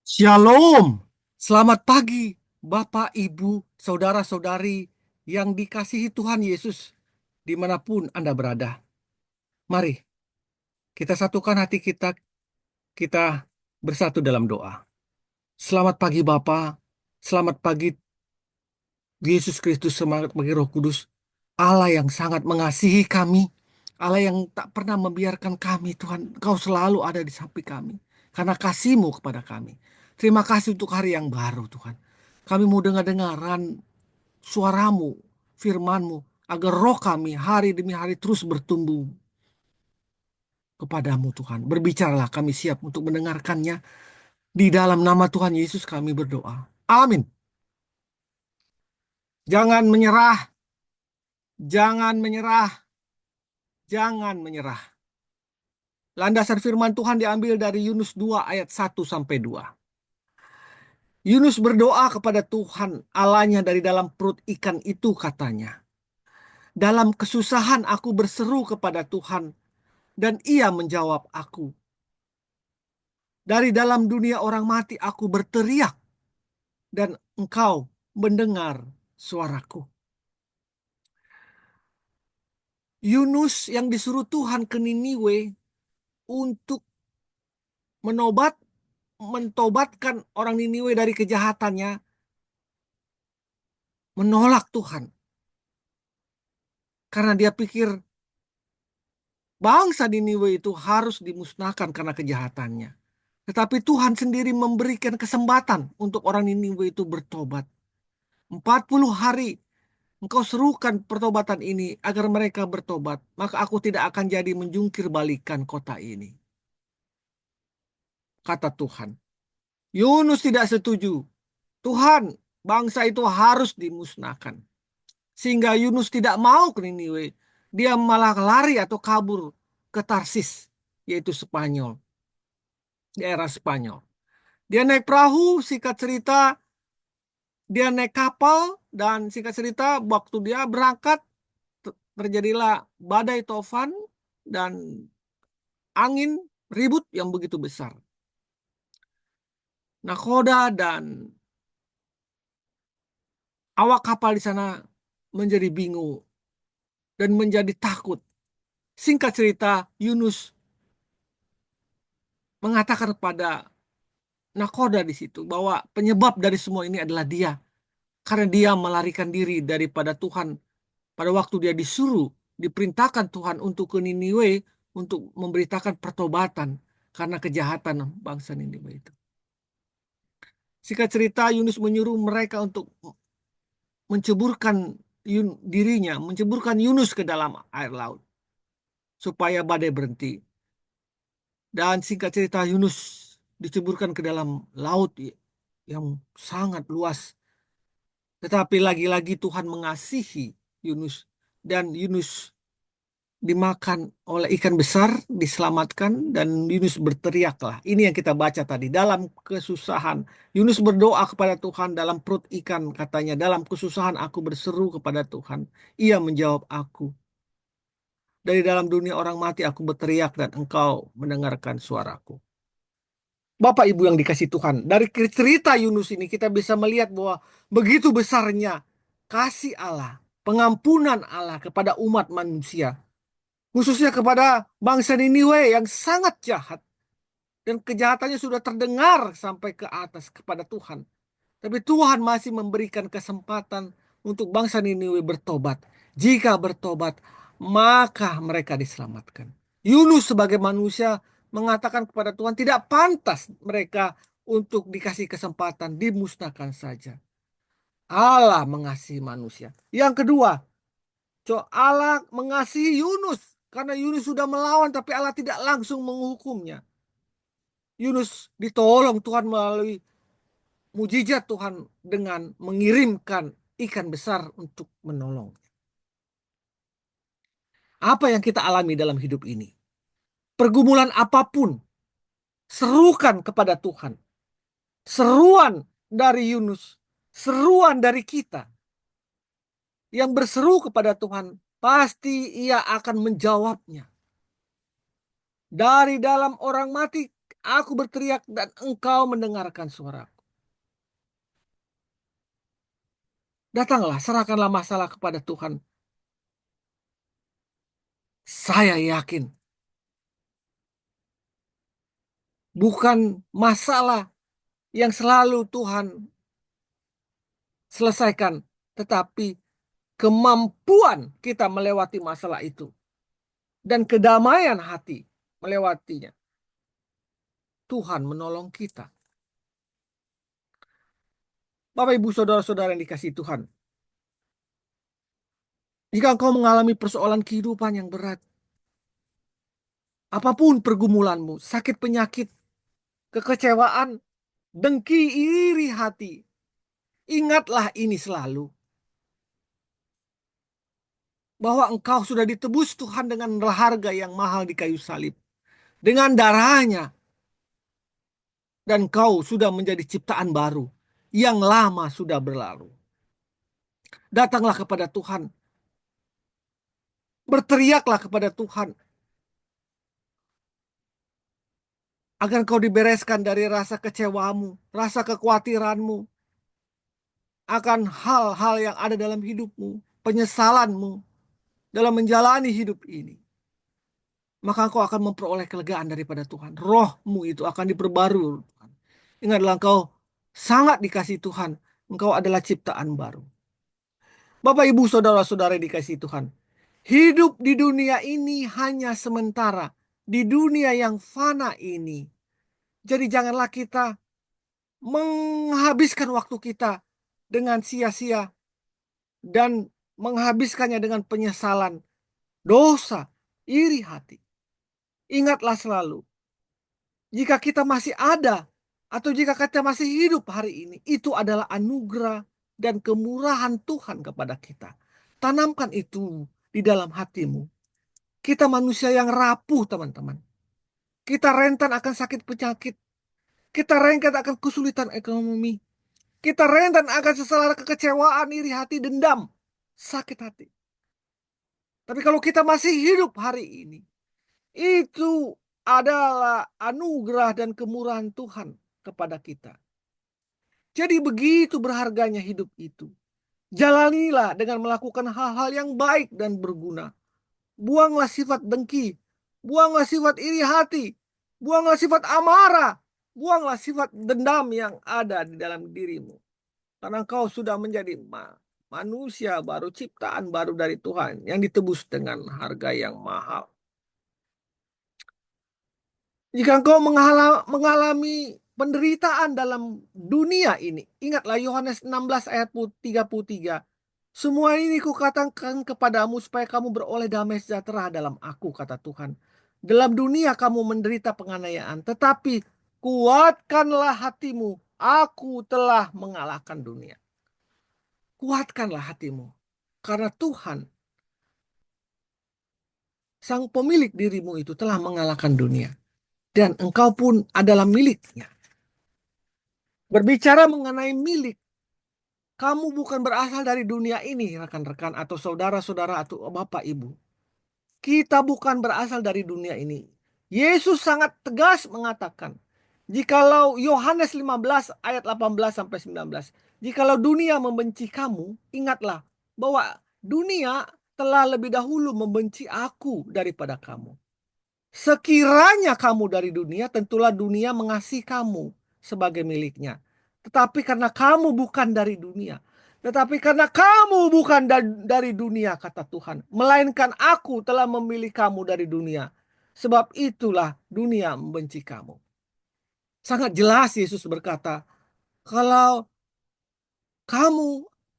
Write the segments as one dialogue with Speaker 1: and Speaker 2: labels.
Speaker 1: Shalom, selamat pagi Bapak, Ibu, Saudara-saudari yang dikasihi Tuhan Yesus dimanapun Anda berada. Mari kita satukan hati kita, kita bersatu dalam doa. Selamat pagi Bapak, selamat pagi Yesus Kristus, selamat pagi Roh Kudus. Allah yang sangat mengasihi kami, Allah yang tak pernah membiarkan kami, Tuhan, Engkau selalu ada di samping kami, karena kasih-Mu kepada kami. Terima kasih untuk hari yang baru, Tuhan. Kami mau dengar-dengaran suara-Mu, firman-Mu, agar roh kami hari demi hari terus bertumbuh kepadamu, Tuhan. Berbicaralah, kami siap untuk mendengarkannya. Di dalam nama Tuhan Yesus kami berdoa. Amin. Jangan menyerah, jangan menyerah, jangan menyerah. Landasan firman Tuhan diambil dari Yunus 2 ayat 1-2. Yunus berdoa kepada Tuhan Allahnya dari dalam perut ikan itu, katanya. Dalam kesusahan aku berseru kepada Tuhan, dan Ia menjawab aku. Dari dalam dunia orang mati aku berteriak, dan Engkau mendengar suaraku. Yunus yang disuruh Tuhan ke Niniwe untuk menobat, mentobatkan orang Niniwe dari kejahatannya, menolak Tuhan. Karena dia pikir bangsa Niniwe itu harus dimusnahkan karena kejahatannya. Tetapi Tuhan sendiri memberikan kesempatan untuk orang Niniwe itu bertobat. 40 hari engkau serukan pertobatan ini agar mereka bertobat, maka aku tidak akan jadi menjungkir balikan kota ini, kata Tuhan. Yunus tidak setuju. Tuhan, bangsa itu harus dimusnahkan. Sehingga Yunus tidak mau ke Niniwe. Dia malah lari atau kabur ke Tarsis, yaitu Spanyol, daerah Spanyol. Dia naik perahu, singkat cerita, dia naik kapal, dan singkat cerita, waktu dia berangkat, terjadilah badai tofan dan angin ribut yang begitu besar. Nakhoda dan awak kapal di sana menjadi bingung dan menjadi takut. Singkat cerita, Yunus mengatakan kepada Nakhoda di situ bahwa penyebab dari semua ini adalah dia. Karena dia melarikan diri daripada Tuhan pada waktu dia disuruh, diperintahkan Tuhan untuk ke Niniwe untuk memberitakan pertobatan karena kejahatan bangsa Niniwe itu. Singkat cerita, Yunus menyuruh mereka untuk menceburkan dirinya, menceburkan Yunus ke dalam air laut supaya badai berhenti. Dan singkat cerita, Yunus diceburkan ke dalam laut yang sangat luas. Tetapi lagi-lagi Tuhan mengasihi Yunus, dan Yunus dimakan oleh ikan besar, diselamatkan, dan Yunus berteriaklah. Ini yang kita baca tadi. Dalam kesusahan, Yunus berdoa kepada Tuhan dalam perut ikan, katanya. Dalam kesusahan aku berseru kepada Tuhan. Ia menjawab aku. Dari dalam dunia orang mati aku berteriak, dan Engkau mendengarkan suaraku. Bapak Ibu yang dikasih Tuhan, dari cerita Yunus ini kita bisa melihat bahwa begitu besarnya kasih Allah, pengampunan Allah kepada umat manusia, khususnya kepada bangsa Niniwe yang sangat jahat, dan kejahatannya sudah terdengar sampai ke atas kepada Tuhan. Tapi Tuhan masih memberikan kesempatan untuk bangsa Niniwe bertobat. Jika bertobat, maka mereka diselamatkan. Yunus sebagai manusia mengatakan kepada Tuhan tidak pantas mereka untuk dikasih kesempatan, dimusnahkan saja. Allah mengasihi manusia. Yang kedua, Allah mengasihi Yunus karena Yunus sudah melawan, tapi Allah tidak langsung menghukumnya. Yunus ditolong Tuhan melalui mujizat Tuhan dengan mengirimkan ikan besar untuk menolong. Apa yang kita alami dalam hidup ini? Pergumulan apapun, serukan kepada Tuhan. Seruan dari Yunus, seruan dari kita yang berseru kepada Tuhan, pasti Ia akan menjawabnya. Dari dalam orang mati aku berteriak dan engkau mendengarkan suaraku. Datanglah, serahkanlah masalah kepada Tuhan. Saya yakin bukan masalah yang selalu Tuhan selesaikan, tetapi kemampuan kita melewati masalah itu dan kedamaian hati melewatinya. Tuhan menolong kita. Bapak, Ibu, Saudara-saudara yang dikasihi Tuhan, jika engkau mengalami persoalan kehidupan yang berat, apapun pergumulanmu, sakit penyakit, kekecewaan, dengki, iri hati, ingatlah ini selalu, bahwa engkau sudah ditebus Tuhan dengan harga yang mahal di kayu salib. Dengan darahnya. Dan engkau sudah menjadi ciptaan baru. Yang lama sudah berlalu. Datanglah kepada Tuhan. Berteriaklah kepada Tuhan. Agar engkau dibereskan dari rasa kecewamu, rasa kekhawatiranmu. Akan hal-hal yang ada dalam hidupmu. Penyesalanmu. Dalam menjalani hidup ini. Maka engkau akan memperoleh kelegaan daripada Tuhan. Rohmu itu akan diperbarui. Ingatlah, engkau sangat dikasihi Tuhan. Engkau adalah ciptaan baru. Bapak, Ibu, Saudara-saudara yang dikasihi Tuhan. Hidup di dunia ini hanya sementara. Di dunia yang fana ini. Jadi janganlah kita menghabiskan waktu kita dengan sia-sia. Dan menghabiskannya dengan penyesalan, dosa, iri hati. Ingatlah selalu. Jika kita masih ada. Atau jika kita masih hidup hari ini. Itu adalah anugerah dan kemurahan Tuhan kepada kita. Tanamkan itu di dalam hatimu. Kita manusia yang rapuh, teman-teman. Kita rentan akan sakit penyakit. Kita rentan akan kesulitan ekonomi. Kita rentan akan seselera kekecewaan, iri hati, dendam, sakit hati. Tapi kalau kita masih hidup hari ini, itu adalah anugerah dan kemurahan Tuhan kepada kita. Jadi begitu berharganya hidup itu. Jalanilah dengan melakukan hal-hal yang baik dan berguna. Buanglah sifat dengki. Buanglah sifat iri hati. Buanglah sifat amarah. Buanglah sifat dendam yang ada di dalam dirimu. Karena engkau sudah menjadi manusia baru, ciptaan baru dari Tuhan. Yang ditebus dengan harga yang mahal. Jika engkau mengalami penderitaan dalam dunia ini. Ingatlah Yohanes 16 ayat 33. Semua ini kukatakan kepadamu supaya kamu beroleh damai sejahtera dalam aku, kata Tuhan. Dalam dunia kamu menderita penganiayaan. Tetapi kuatkanlah hatimu. Aku telah mengalahkan dunia. Kuatkanlah hatimu. Karena Tuhan, sang pemilik dirimu itu telah mengalahkan dunia. Dan engkau pun adalah miliknya. Berbicara mengenai milik, kamu bukan berasal dari dunia ini, rekan-rekan atau saudara-saudara atau bapak ibu. Kita bukan berasal dari dunia ini. Yesus sangat tegas mengatakan, jikalau Yohanes 15 ayat 18 sampai 19, jikalau dunia membenci kamu, ingatlah bahwa dunia telah lebih dahulu membenci aku daripada kamu. Sekiranya kamu dari dunia, tentulah dunia mengasihi kamu sebagai miliknya. Tetapi karena kamu bukan dari dunia, tetapi karena kamu bukan dari dunia, kata Tuhan, melainkan aku telah memilih kamu dari dunia. Sebab itulah dunia membenci kamu. Sangat jelas Yesus berkata, kalau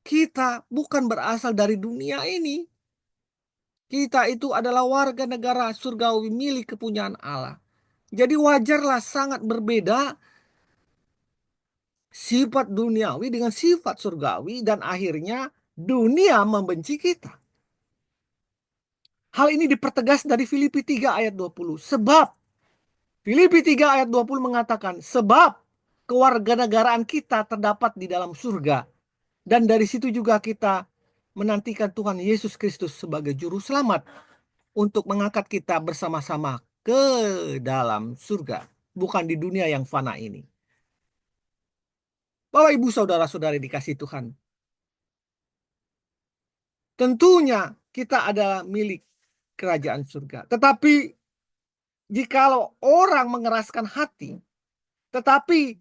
Speaker 1: kita bukan berasal dari dunia ini. Kita itu adalah warga negara surgawi milik kepunyaan Allah. Jadi wajarlah sangat berbeda sifat duniawi dengan sifat surgawi dan akhirnya dunia membenci kita. Hal ini dipertegas dari Filipi 3 ayat 20. Sebab Filipi 3 ayat 20 mengatakan, sebab kewarganegaraan kita terdapat di dalam surga. Dan dari situ juga kita menantikan Tuhan Yesus Kristus sebagai juru selamat untuk mengangkat kita bersama-sama ke dalam surga. bukan di dunia yang fana ini. Bapak Ibu saudara-saudari dikasih Tuhan, tentunya kita adalah milik kerajaan surga. Tetapi jikalau orang mengeraskan hati, tetapi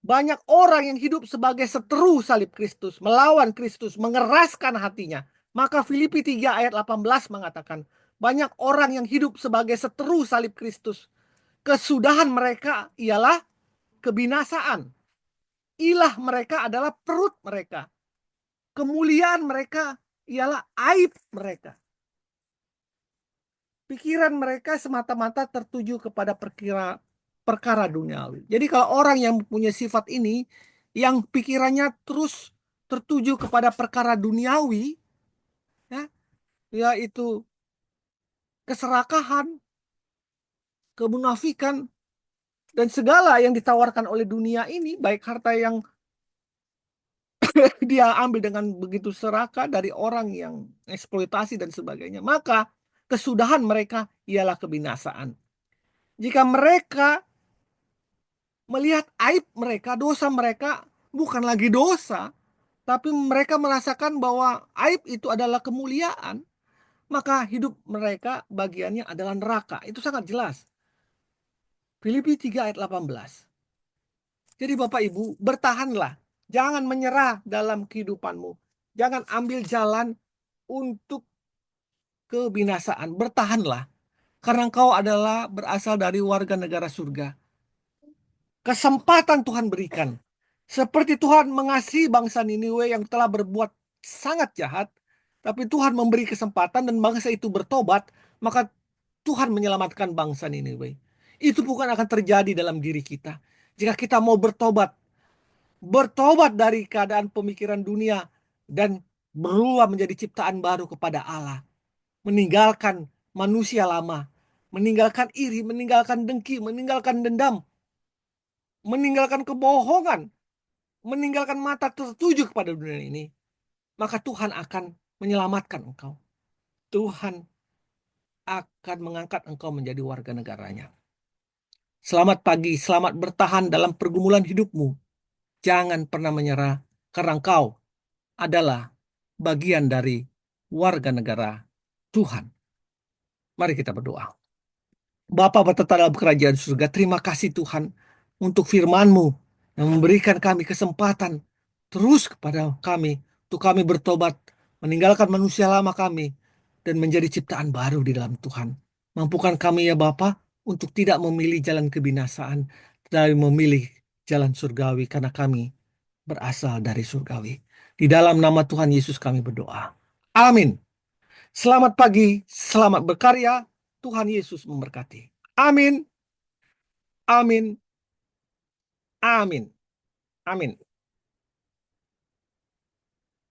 Speaker 1: banyak orang yang hidup sebagai seteru salib Kristus, melawan Kristus, mengeraskan hatinya. Maka Filipi 3 ayat 18 mengatakan, banyak orang yang hidup sebagai seteru salib Kristus. Kesudahan mereka ialah kebinasaan. Ilah mereka adalah perut mereka. Kemuliaan mereka ialah aib mereka. Pikiran mereka semata-mata tertuju kepada perkara duniawi. Jadi kalau orang yang punya sifat ini, yang pikirannya terus tertuju kepada perkara duniawi, ya, yaitu keserakahan, kemunafikan, dan segala yang ditawarkan oleh dunia ini, baik harta yang dia ambil dengan begitu serakah dari orang yang eksploitasi dan sebagainya, maka kesudahan mereka ialah kebinasaan. Jika mereka melihat aib mereka, dosa mereka bukan lagi dosa, tapi mereka merasakan bahwa aib itu adalah kemuliaan, maka hidup mereka bagiannya adalah neraka. Itu sangat jelas. Filipi 3 ayat 18. Jadi Bapak Ibu, bertahanlah. Jangan menyerah dalam kehidupanmu. Jangan ambil jalan untuk kebinasaan. Bertahanlah. Karena engkau adalah berasal dari warga negara surga. Kesempatan Tuhan berikan. Seperti Tuhan mengasihi bangsa Niniwe yang telah berbuat sangat jahat, tapi Tuhan memberi kesempatan dan bangsa itu bertobat, maka Tuhan menyelamatkan bangsa Niniwe. Itu bukan akan terjadi dalam diri kita. Jika kita mau bertobat, bertobat dari keadaan pemikiran dunia dan berubah menjadi ciptaan baru kepada Allah. Meninggalkan manusia lama, meninggalkan iri, meninggalkan dengki, meninggalkan dendam, meninggalkan kebohongan, meninggalkan mata tertuju kepada dunia ini, maka Tuhan akan menyelamatkan engkau. Tuhan akan mengangkat engkau menjadi warga negaranya. Selamat pagi, selamat bertahan dalam pergumulan hidupmu. Jangan pernah menyerah, karena engkau adalah bagian dari warga negara Tuhan. Mari kita berdoa. Bapa bertata dalam kerajaan surga, terima kasih Tuhan untuk firman-Mu yang memberikan kami kesempatan terus kepada kami untuk kami bertobat, meninggalkan manusia lama kami, dan menjadi ciptaan baru di dalam Tuhan. Mampukan kami ya Bapa untuk tidak memilih jalan kebinasaan, tapi memilih jalan surgawi karena kami berasal dari surgawi. Di dalam nama Tuhan Yesus kami berdoa. Amin. Selamat pagi, selamat berkarya. Tuhan Yesus memberkati. Amin, amin, amin, amin.